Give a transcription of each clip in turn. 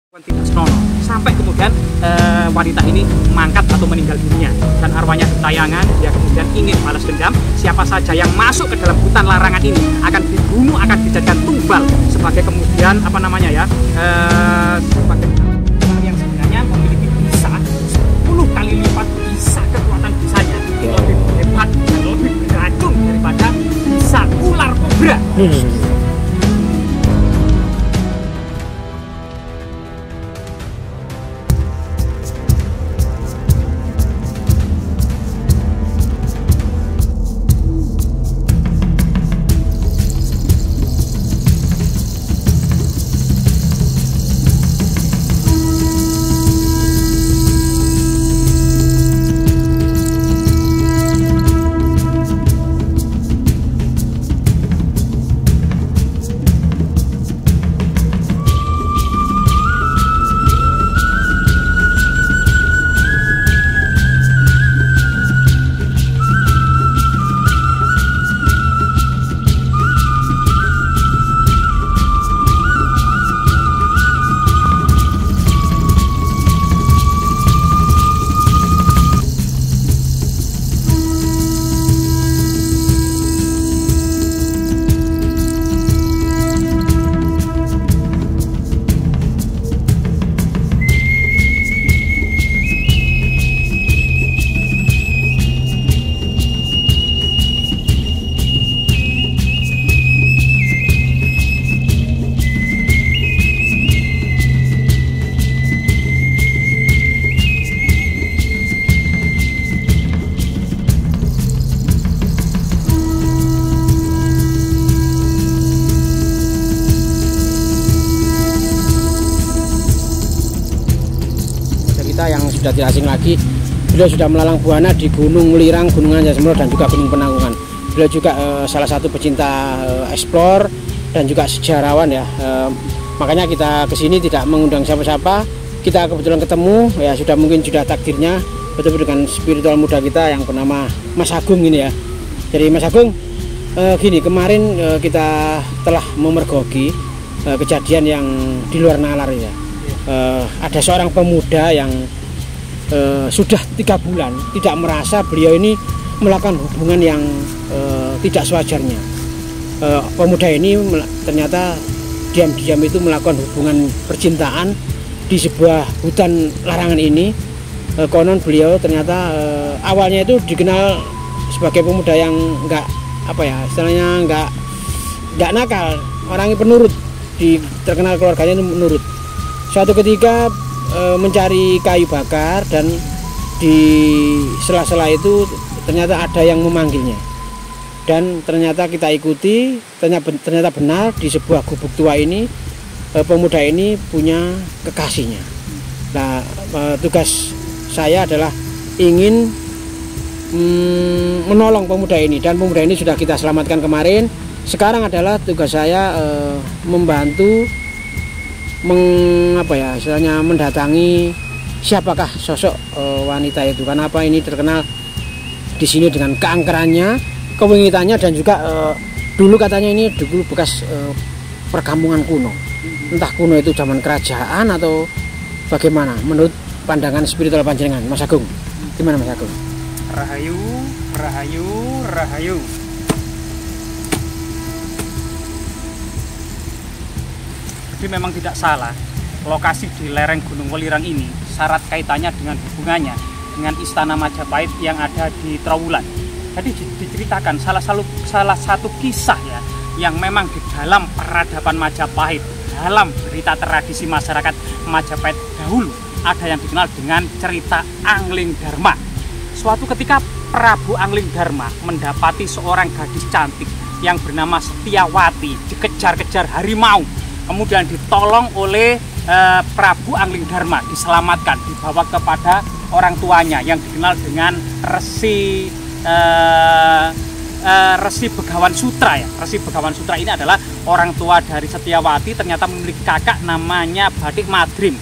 Tidak senonoh sampai kemudian wanita ini mangkat atau meninggal dunia dan arwahnya gentayangan. Dia kemudian ingin balas dendam. Siapa saja yang masuk ke dalam hutan larangan ini akan dibunuh, akan dijadikan tumbal sebagai kemudian sebagai yang sebenarnya memiliki bisa 10 kali lipat bisa kekuatan bisanya, lebih hebat dan lebih beracun daripada bisa ular kobra. Yang sudah tidak asing lagi, beliau sudah melalang buana di Gunung Welirang, Gunung Anjas-Semoro, dan juga Gunung Penanggungan. Beliau juga salah satu pecinta eksplor dan juga sejarawan ya. Makanya kita kesini tidak mengundang siapa-siapa. Kita kebetulan ketemu ya, mungkin sudah takdirnya betul-betul dengan spiritual muda kita yang bernama Mas Agung ini ya. Jadi Mas Agung, gini, kemarin kita telah memergoki kejadian yang di luar nalar ya. Ada seorang pemuda yang sudah 3 bulan tidak merasa beliau ini melakukan hubungan yang tidak sewajarnya. Pemuda ini ternyata diam-diam itu melakukan hubungan percintaan di sebuah hutan larangan ini. Konon beliau ternyata awalnya itu dikenal sebagai pemuda yang istilahnya nggak nakal, orangnya penurut, terkenal keluarganya itu menurut. Suatu ketika mencari kayu bakar dan di sela-sela itu ternyata ada yang memanggilnya, dan ternyata kita ikuti, ternyata benar di sebuah gubuk tua ini pemuda ini punya kekasihnya. Nah, tugas saya adalah ingin menolong pemuda ini, dan pemuda ini sudah kita selamatkan kemarin. Sekarang adalah tugas saya membantu mendatangi siapakah sosok wanita itu. Karena ini terkenal di sini dengan keangkerannya, kewengitannya, dan juga dulu katanya ini dulu bekas perkampungan kuno. Entah kuno itu zaman kerajaan atau bagaimana menurut pandangan spiritual panjenengan, Mas Agung. Gimana Mas Agung? Rahayu, rahayu, rahayu. Jadi memang tidak salah, lokasi di lereng Gunung Welirang ini syarat kaitannya dengan hubungannya dengan Istana Majapahit yang ada di Trowulan. Jadi diceritakan salah satu kisah ya, yang memang di dalam peradaban Majapahit, dalam berita tradisi masyarakat Majapahit dahulu, ada yang dikenal dengan cerita Angling Dharma. Suatu ketika Prabu Angling Dharma mendapati seorang gadis cantik yang bernama Setiawati dikejar-kejar harimau. Kemudian ditolong oleh Prabu Angling Dharma, diselamatkan, dibawa kepada orang tuanya yang dikenal dengan Resi Begawan Sutra ya. Resi Begawan Sutra ini adalah orang tua dari Setiawati, ternyata memiliki kakak namanya Badik Madrim.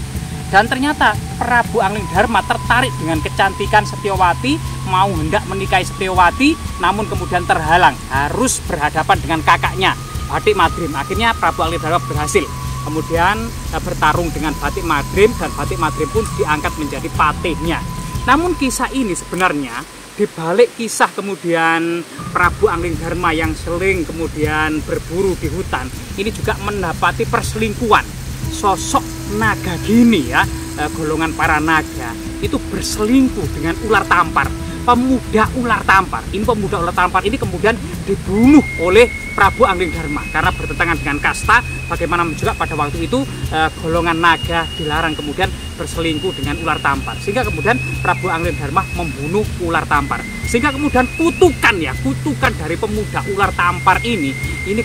Dan ternyata Prabu Angling Dharma tertarik dengan kecantikan Setiawati, mau hendak menikahi Setiawati, namun kemudian terhalang, harus berhadapan dengan kakaknya Badik Madrim. Akhirnya Prabu Angling Dharma berhasil kemudian bertarung dengan Batik Madrim, dan Batik Madrim pun diangkat menjadi patihnya. Namun kisah ini sebenarnya dibalik kisah kemudian Prabu Anglingdarma yang sering kemudian berburu di hutan, ini juga mendapati perselingkuhan sosok Nagagini ya, golongan para naga itu berselingkuh dengan ular tampar, pemuda ular tampar. Ini pemuda ular tampar ini kemudian dibunuh oleh Prabu Anglingdarma karena bertentangan dengan kasta. Bagaimana juga pada waktu itu golongan naga dilarang kemudian berselingkuh dengan ular tampar, sehingga kemudian Prabu Anglingdarma membunuh ular tampar, sehingga kemudian kutukan dari pemuda ular tampar ini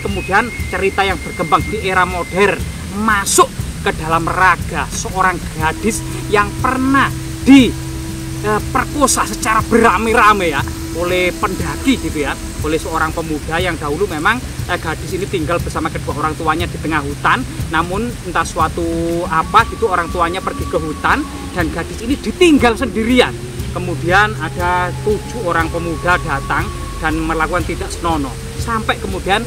kemudian cerita yang berkembang di era modern, masuk ke dalam raga seorang gadis yang pernah diperkosa secara beramai-ramai ya oleh pendaki gitu ya, oleh seorang pemuda yang dahulu memang gadis ini tinggal bersama kedua orang tuanya di tengah hutan. Namun entah suatu apa gitu orang tuanya pergi ke hutan dan gadis ini ditinggal sendirian. Kemudian ada 7 orang pemuda datang dan melakukan tidak senonoh, sampai kemudian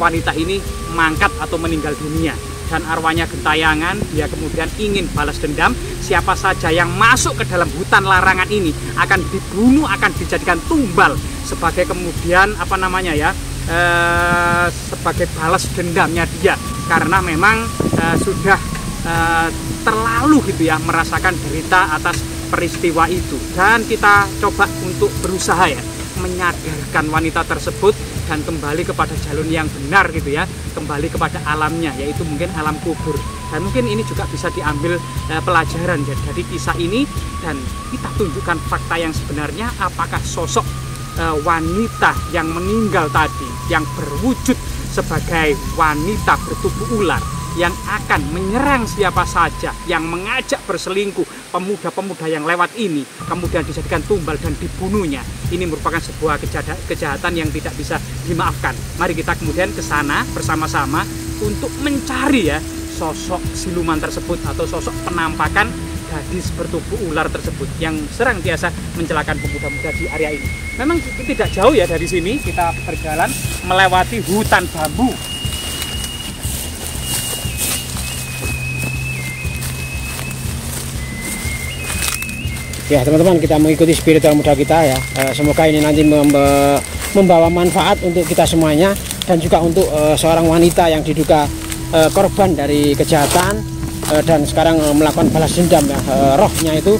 wanita ini mangkat atau meninggal dunia. Dan arwahnya gentayangan, dia kemudian ingin balas dendam. Siapa saja yang masuk ke dalam hutan larangan ini akan dibunuh, akan dijadikan tumbal sebagai kemudian sebagai balas dendamnya dia, karena memang sudah terlalu gitu ya merasakan derita atas peristiwa itu. Dan kita coba untuk berusaha ya menyadarkan wanita tersebut dan kembali kepada jalur yang benar gitu ya, kembali kepada alamnya, yaitu mungkin alam kubur. Dan mungkin ini juga bisa diambil pelajaran dari kisah ini, dan kita tunjukkan fakta yang sebenarnya, apakah sosok wanita yang meninggal tadi yang berwujud sebagai wanita bertubuh ular yang akan menyerang siapa saja yang mengajak berselingkuh pemuda-pemuda yang lewat ini, kemudian dijadikan tumbal dan dibunuhnya. Ini merupakan sebuah kejahatan yang tidak bisa dimaafkan. Mari kita kemudian ke sana bersama-sama untuk mencari ya sosok siluman tersebut atau sosok penampakan gadis bertubuh ular tersebut yang serang biasa mencelakakan pemuda-pemuda di area ini. Memang tidak jauh ya dari sini, kita berjalan melewati hutan bambu. Ya teman-teman, kita mengikuti spiritual muda kita ya. Semoga ini nanti membawa manfaat untuk kita semuanya, dan juga untuk seorang wanita yang diduga korban dari kejahatan dan sekarang melakukan balas dendam ya. Rohnya itu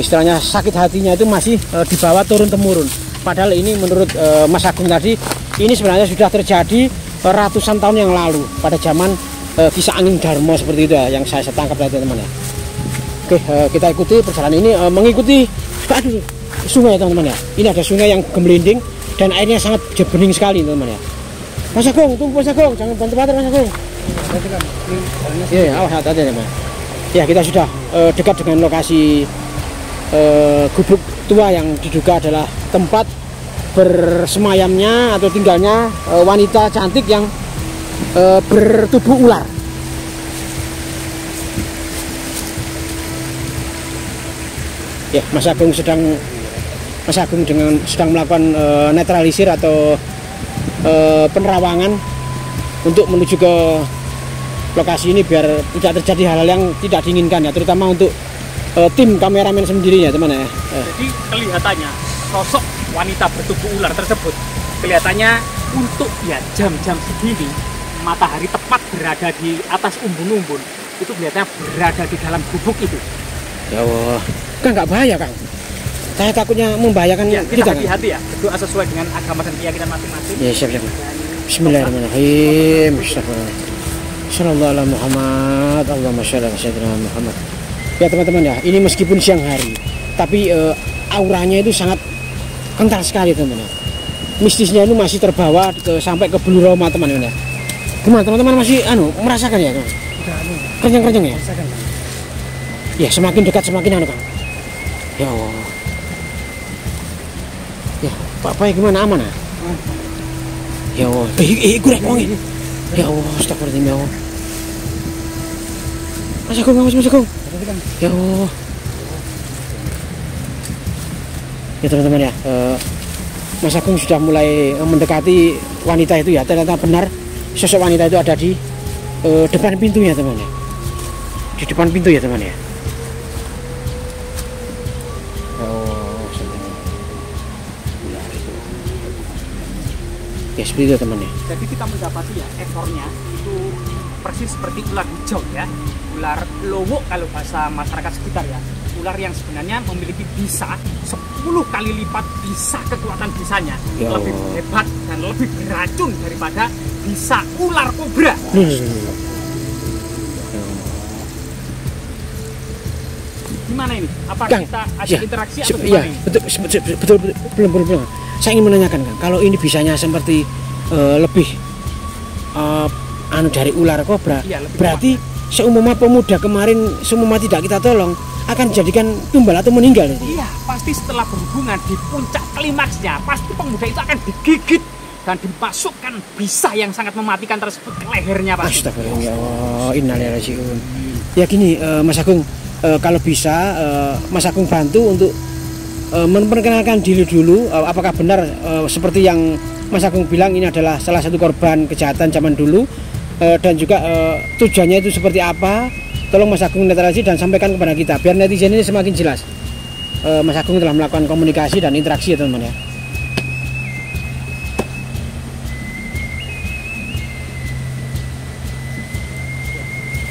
istilahnya sakit hatinya itu masih dibawa turun-temurun. Padahal ini menurut Mas Agung tadi, ini sebenarnya sudah terjadi ratusan tahun yang lalu pada zaman kisah Anglingdarma seperti itu ya, yang saya tangkap dari teman-teman ya. Oke, kita ikuti perjalanan ini mengikuti sungai teman-teman ya. Ini ada sungai yang gemelinding dan airnya sangat bening sekali teman-teman ya. Mas Agung, tunggu Mas Agung, jangan bantu-bantu Mas Agung. Iya, hati-hati teman. Ya, kita sudah dekat dengan lokasi gubuk tua yang diduga adalah tempat bersemayamnya atau tinggalnya wanita cantik yang bertubuh ular. Ya, Mas Agung sedang melakukan netralisir atau penerawangan untuk menuju ke lokasi ini biar tidak terjadi hal-hal yang tidak diinginkan ya, terutama untuk tim kameramen sendiri ya teman ya. Jadi kelihatannya sosok wanita bertubuh ular tersebut kelihatannya untuk ya jam-jam segini, matahari tepat berada di atas umbun-umbun, itu kelihatannya berada di dalam gubuk itu. Ya Allah, kan nggak bahaya Kang. Saya takutnya membahayakan ya, kita hati-hati ya, berdoa sesuai dengan agama dan keyakinan masing-masing. Ya, siap. Bismillahirrahmanirrahim. Sallallahu alaihi Muhammad, Allahumma sholli ala sayyidina Muhammad. Ya teman-teman ya, ini meskipun siang hari, tapi auranya itu sangat kental sekali teman-teman. Mistisnya itu masih terbawa sampai ke bulu roma teman-teman ya. Gimana teman-teman, masih merasakan ya? Kenceng-kenceng ya? Ya, semakin dekat semakin Kang. Ya Allah. Ya, Pak gimana, aman ya? Ya Allah. Kurek wangi. Ya Allah, astagfirullahaladzim ya Allah. Mas Agung. Ya Allah. Ya teman-teman ya, Mas Agung sudah mulai mendekati wanita itu ya. Ternyata benar sosok wanita itu ada di depan pintunya teman ya. Di depan pintu ya teman ya. Oh, ular itu. Ya seperti itu teman ya. Jadi kita mendapati ya ekornya itu persis seperti ular hijau ya, ular lowo kalau bahasa masyarakat sekitar ya. Ular yang sebenarnya memiliki bisa 10 kali lipat bisa kekuatan bisanya, lebih hebat dan lebih beracun daripada bisa ular kobra. Gimana ini? Apa Kang, kita ada ya, interaksi atau iya, gimana ini? betul, belum. Saya ingin menanyakan Kang, kalau ini bisanya seperti lebih dari ular kobra, Iya, berarti seumumnya pemuda kemarin seumumnya tidak kita tolong akan jadikan tumbal atau meninggal. Iya, pasti setelah berhubungan di puncak klimaksnya, pasti pemuda itu akan digigit dan dimasukkan bisa yang sangat mematikan tersebut ke lehernya Pak. Astagfirullah, ya Allah, innalillahi wa inna ilaihi raji'un. Ya gini, Mas Agung, kalau bisa Mas Agung bantu untuk memperkenalkan diri dulu. Apakah benar seperti yang Mas Agung bilang ini adalah salah satu korban kejahatan zaman dulu, dan juga tujuannya itu seperti apa? Tolong Mas Agung netralisasi dan sampaikan kepada kita biar netizen ini semakin jelas. Mas Agung telah melakukan komunikasi dan interaksi ya teman-teman ya.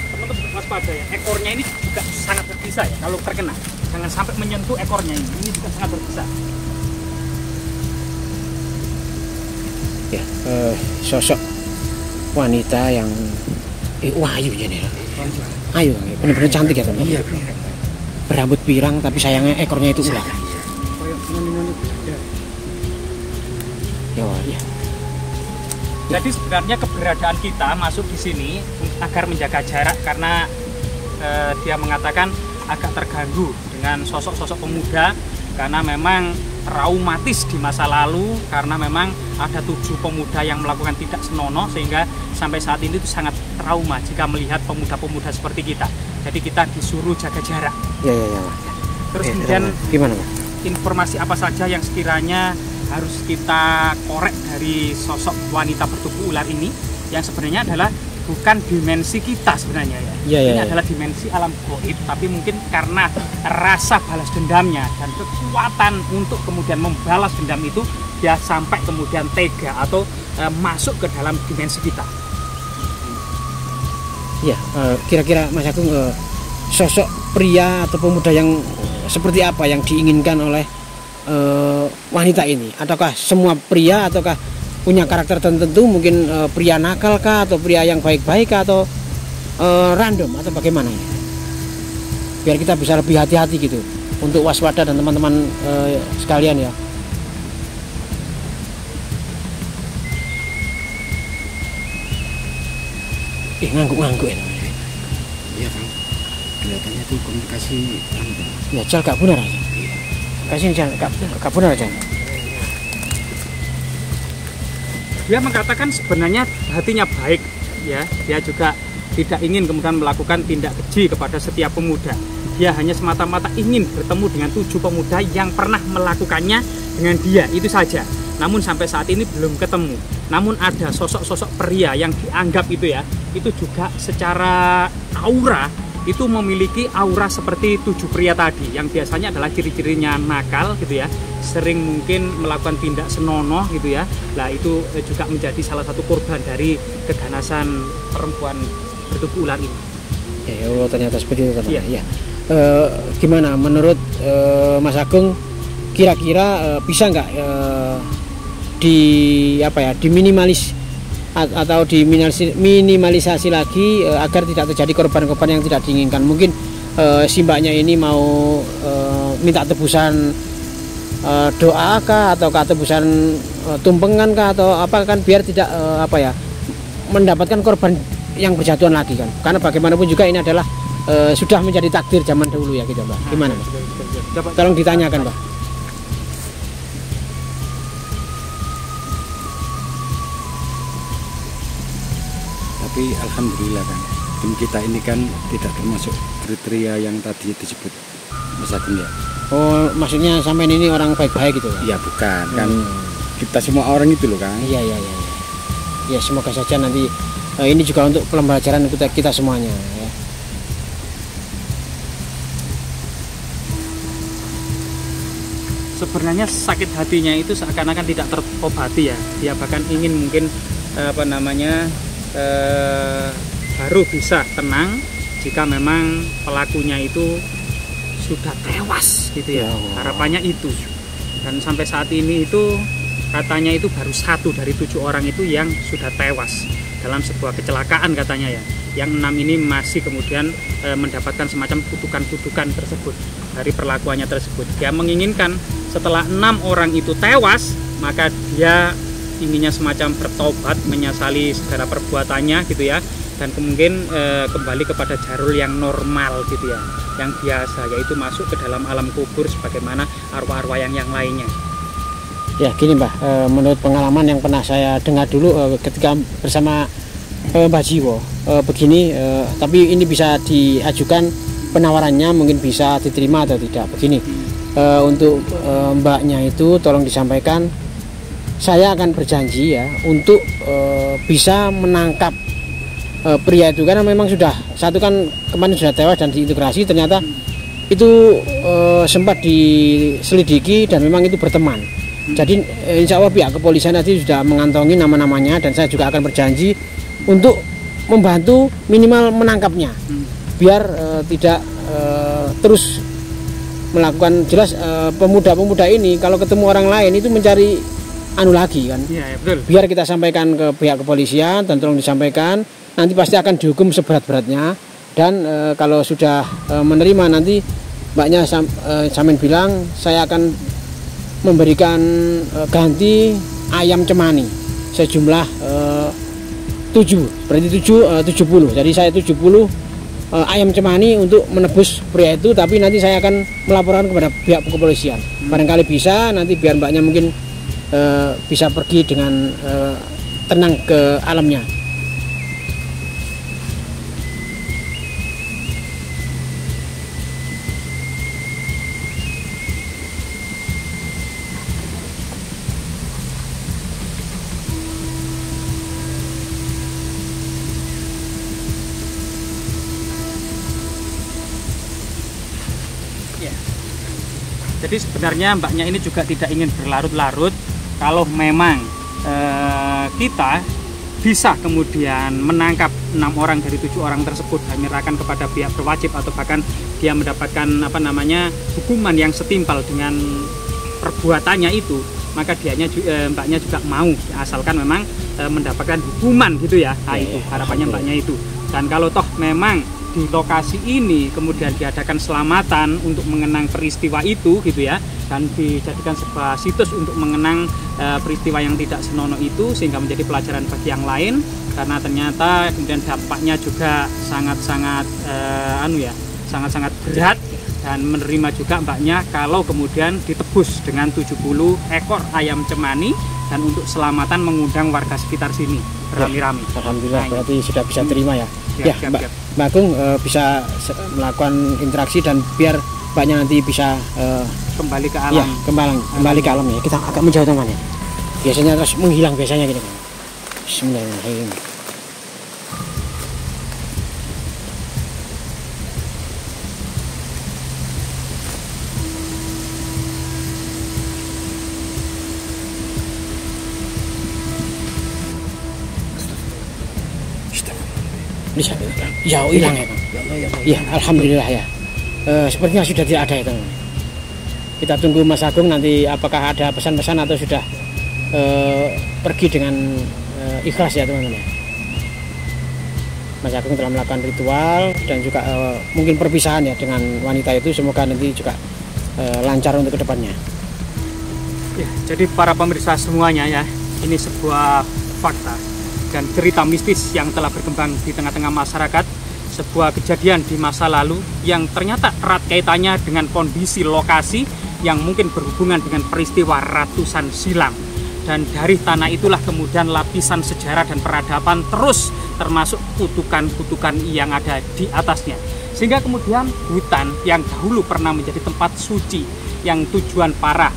Teman-teman waspada ya, ekornya ini juga sangat berbisa ya kalau terkena. Jangan sampai menyentuh ekornya ini juga sangat berbisa. Ya, sosok wanita yang wahyu ya nih. Ayo, benar-benar cantik ya teman. Iya, berambut pirang tapi sayangnya ekornya itu ular. Ya. Jadi sebenarnya keberadaan kita masuk di sini agar menjaga jarak karena dia mengatakan agak terganggu dengan sosok-sosok pemuda karena memang traumatis di masa lalu karena memang ada 7 pemuda yang melakukan tidak senonoh sehingga sampai saat ini itu sangat trauma jika melihat pemuda-pemuda seperti kita. Jadi kita disuruh jaga jarak. Ya. Terus kemudian gimana Pak? Informasi apa saja yang sekiranya harus kita korek dari sosok wanita bertubuh ular ini yang sebenarnya adalah bukan dimensi kita sebenarnya ya. Ini adalah dimensi alam gaib, tapi mungkin karena rasa balas dendamnya dan kekuatan untuk kemudian membalas dendam itu dia sampai kemudian tega atau masuk ke dalam dimensi kita. Ya, kira-kira Mas Agung sosok pria atau pemuda yang seperti apa yang diinginkan oleh wanita ini? Ataukah semua pria ataukah punya karakter tertentu, mungkin pria nakal kah atau pria yang baik-baik atau random atau bagaimana ini? Biar kita bisa lebih hati-hati gitu untuk waspada dan teman-teman sekalian ya. Ngangguk-ngangguk ya. Iya Kang, kelihatannya tuh komunikasi ya cal gak benar aja. Kasih cal gak benar aja. Dia mengatakan sebenarnya hatinya baik ya, dia juga tidak ingin kemudian melakukan tindak keji kepada setiap pemuda. Dia hanya semata-mata ingin bertemu dengan 7 pemuda yang pernah melakukannya dengan dia, itu saja. Namun sampai saat ini belum ketemu. Namun ada sosok-sosok pria yang dianggap itu ya, itu juga secara aura itu memiliki aura seperti 7 pria tadi yang biasanya adalah ciri-cirinya nakal gitu ya, sering mungkin melakukan tindak senonoh gitu ya. Nah itu juga menjadi salah satu korban dari keganasan perempuan bertubuh ular ini. Ya Allah, ternyata seperti itu Iya. Ya. Gimana menurut Mas Agung, kira-kira bisa nggak diminimalis atau diminimalisasi lagi agar tidak terjadi korban-korban yang tidak diinginkan? Mungkin si mbaknya ini mau minta tebusan doa kah atau tebusan tumpengan kah atau apa, kan biar tidak mendapatkan korban yang berjatuhan lagi kan, karena bagaimanapun juga ini adalah sudah menjadi takdir zaman dahulu ya gitu Mbak. Gimana Mbak? Tolong ditanyakan Mbak. Tapi alhamdulillah kan, tim kita ini kan tidak termasuk kriteria yang tadi disebut Mas Agung ya. Oh, maksudnya sampean ini orang baik-baik gitu ya? Iya bukan, kan kita semua orang itu loh Kang. Iya. Ya semoga saja nanti ini juga untuk pembelajaran kita semuanya ya. Sebenarnya sakit hatinya itu seakan-akan tidak terobati ya. Dia bahkan ingin mungkin baru bisa tenang jika memang pelakunya itu sudah tewas gitu ya. Harapannya itu. Dan sampai saat ini itu katanya itu baru 1 dari 7 orang itu yang sudah tewas dalam sebuah kecelakaan katanya ya. Yang 6 ini masih kemudian mendapatkan semacam kutukan-kutukan tersebut dari perlakuannya tersebut. Dia menginginkan setelah 6 orang itu tewas, maka dia inginnya semacam bertobat, menyesali segala perbuatannya gitu ya, dan kemungkinan kembali kepada jalur yang normal gitu ya, yang biasa, yaitu masuk ke dalam alam kubur sebagaimana arwah-arwah yang lainnya. Ya gini Mbah, menurut pengalaman yang pernah saya dengar dulu ketika bersama Mbah Jiwo begini, tapi ini bisa diajukan penawarannya, mungkin bisa diterima atau tidak. Begini, untuk mbaknya itu tolong disampaikan, saya akan berjanji ya untuk bisa menangkap pria itu, karena memang sudah satu kan kemarin sudah tewas dan diintegrasi, ternyata itu sempat diselidiki dan memang itu berteman. Jadi insya Allah pihak kepolisian nanti sudah mengantongi nama-namanya, dan saya juga akan berjanji untuk membantu minimal menangkapnya, biar tidak terus melakukan. Jelas pemuda-pemuda ini kalau ketemu orang lain itu mencari anu lagi kan. Ya, betul. Biar kita sampaikan ke pihak kepolisian dan tolong disampaikan, nanti pasti akan dihukum seberat-beratnya. Dan kalau sudah menerima, nanti mbaknya Samin bilang saya akan memberikan ganti ayam cemani sejumlah 7, berarti 70. Jadi saya 70 ayam cemani untuk menebus pria itu, tapi nanti saya akan melaporkan kepada pihak kepolisian. Barangkali bisa nanti biar mbaknya mungkin bisa pergi dengan tenang ke alamnya. Jadi sebenarnya mbaknya ini juga tidak ingin berlarut-larut. Kalau memang kita bisa kemudian menangkap 6 orang dari 7 orang tersebut dan menyerahkan kepada pihak berwajib, atau bahkan dia mendapatkan hukuman yang setimpal dengan perbuatannya itu, maka mbaknya juga mau, asalkan memang mendapatkan hukuman gitu ya. Nah, itu harapannya mbaknya itu. Dan kalau toh memang di lokasi ini kemudian diadakan selamatan untuk mengenang peristiwa itu gitu ya, dan dijadikan sebuah situs untuk mengenang peristiwa yang tidak senonoh itu, sehingga menjadi pelajaran bagi yang lain, karena ternyata kemudian dampaknya juga sangat-sangat sangat-sangat berat. Dan menerima juga mbaknya kalau kemudian ditebus dengan 70 ekor ayam cemani, dan untuk selamatan mengundang warga sekitar sini rame-rame. Alhamdulillah, berarti sudah bisa terima ya. Siap. Mbak Agung bisa melakukan interaksi, dan biar mbaknya nanti bisa kembali ke alam. Ya, kembali ke alam ya. Kita agak menjauh temannya. Biasanya terus menghilang biasanya gitu. Bismillahirrahmanirrahim. Ya hilang ya Bang. Ya alhamdulillah ya. Sepertinya sudah tidak ada ya teman. Kita tunggu Mas Agung nanti apakah ada pesan-pesan atau sudah pergi dengan ikhlas ya teman-teman. Mas Agung telah melakukan ritual dan juga mungkin perpisahan ya dengan wanita itu, semoga nanti juga lancar untuk kedepannya. Ya, jadi para pemirsa semuanya ya, ini sebuah fakta dan cerita mistis yang telah berkembang di tengah-tengah masyarakat, sebuah kejadian di masa lalu yang ternyata erat kaitannya dengan kondisi lokasi yang mungkin berhubungan dengan peristiwa ratusan silam. Dan dari tanah itulah kemudian lapisan sejarah dan peradaban terus, termasuk kutukan-kutukan yang ada di atasnya. Sehingga kemudian hutan yang dahulu pernah menjadi tempat suci, yang tujuan para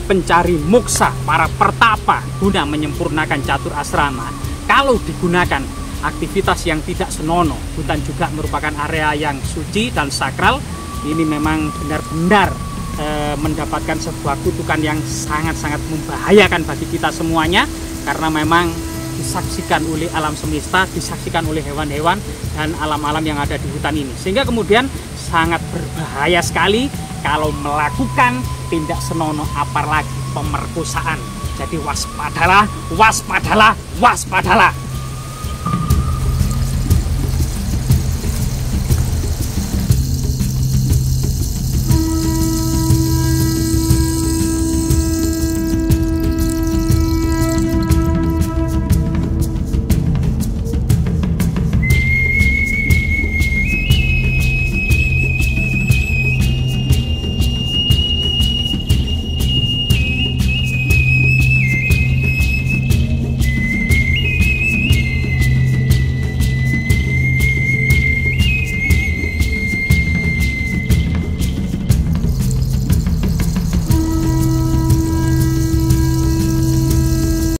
pencari moksa, para pertapa guna menyempurnakan catur asrama, kalau digunakan aktivitas yang tidak senonoh. Hutan juga merupakan area yang suci dan sakral. Ini memang benar-benar mendapatkan sebuah kutukan yang sangat-sangat membahayakan bagi kita semuanya, karena memang disaksikan oleh alam semesta, disaksikan oleh hewan-hewan dan alam-alam yang ada di hutan ini. Sehingga kemudian sangat berbahaya sekali kalau melakukan tindak senonoh, apalagi pemerkosaan. Jadi waspadalah, waspadalah, waspadalah.